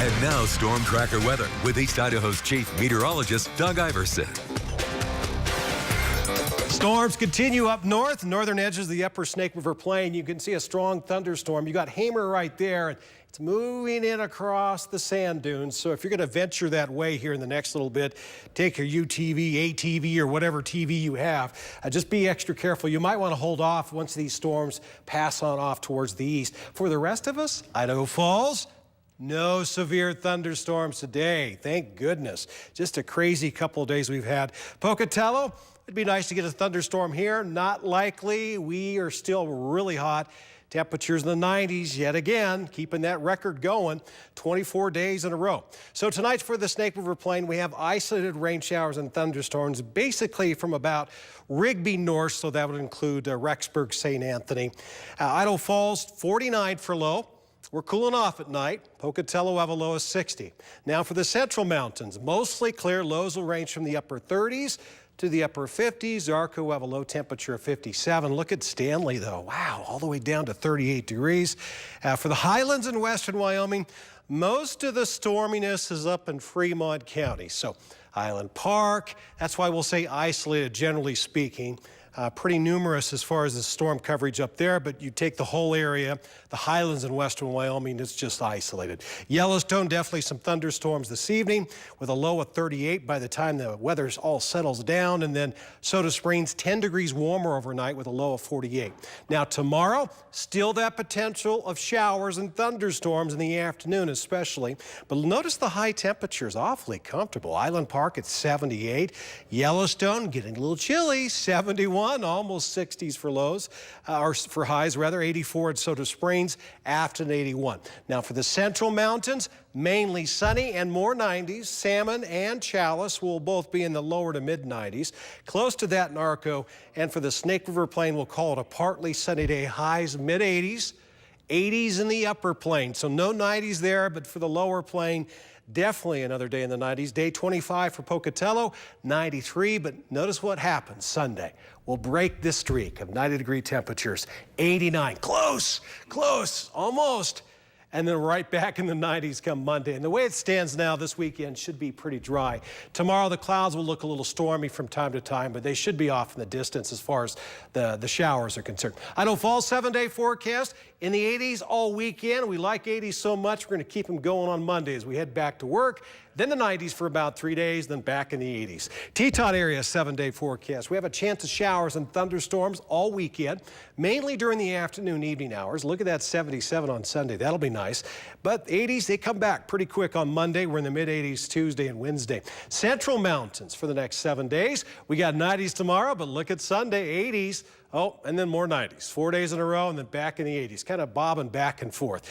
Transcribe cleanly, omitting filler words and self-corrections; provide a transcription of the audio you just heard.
And now Storm Tracker weather with East Idaho's chief meteorologist, Doug Iverson. Storms continue up north, northern edges of the upper Snake River Plain. You can see a strong thunderstorm. You got Hamer right there, and it's moving in across the sand dunes. So if you're going to venture that way here in the next little bit, take your UTV, ATV, or whatever TV you have. Just be extra careful. You might want to hold off once these storms pass on off towards the east. For the rest of us, Idaho Falls, no severe thunderstorms today. Thank goodness. Just a crazy couple of days we've had. Pocatello, it'd be nice to get a thunderstorm here. Not likely. We are still really hot. Temperatures in the 90s yet again, keeping that record going 24 days in a row. So tonight for the Snake River Plain, we have isolated rain showers and thunderstorms, basically from about Rigby north, so that would include Rexburg, St. Anthony. Idaho Falls, 49 for low. We're cooling off at night. Pocatello will have a low of 60. Now for the Central Mountains, mostly clear. Lows will range from the upper 30s to the upper 50s. Arco will have a low temperature of 57. Look at Stanley, though. Wow, all the way down to 38 degrees. For the highlands in western Wyoming, most of the storminess is up in Fremont County. So Island Park, that's why we'll say isolated, generally speaking. Pretty numerous as far as the storm coverage up there, but you take the whole area, the highlands in western Wyoming, it's just isolated. Yellowstone, definitely some thunderstorms this evening with a low of 38 by the time the weather all settles down. And then Soda Springs, 10 degrees warmer overnight with a low of 48. Now tomorrow, still that potential of showers and thunderstorms in the afternoon especially. But notice the high temperatures, awfully comfortable. Island Park at 78. Yellowstone getting a little chilly, 71. Almost 60s for lows, or for highs rather, 84 at Soda Springs, Afton 81. Now for the Central Mountains, mainly sunny and more 90s. Salmon and Chalice will both be in the lower to mid 90s. Close to that in Arco. And for the Snake River Plain, we'll call it a partly sunny day, highs mid 80s. 80s in the upper plain, so no 90s there, but for the lower plain, definitely another day in the 90s. Day 25 for Pocatello, 93, but notice what happens Sunday. We'll break this streak of 90-degree temperatures. 89, close, almost. And then right back in the 90s come Monday. And the way it stands now, this weekend should be pretty dry. Tomorrow, the clouds will look a little stormy from time to time, but they should be off in the distance as far as the showers are concerned. Idaho Falls 7-day forecast in the 80s all weekend. We like 80s so much, we're going to keep them going on Monday as we head back to work. Then the 90s for about 3 days, then back in the 80s. Teton area 7-day forecast. We have a chance of showers and thunderstorms all weekend, mainly during the afternoon, evening hours. Look at that 77 on Sunday. That'll be nice. But 80s, they come back pretty quick on Monday. We're in the mid-80s Tuesday and Wednesday. Central Mountains for the next 7 days. We got 90s tomorrow, but look at Sunday, 80s. Oh, and then more 90s. 4 days in a row and then back in the 80s. Kind of bobbing back and forth.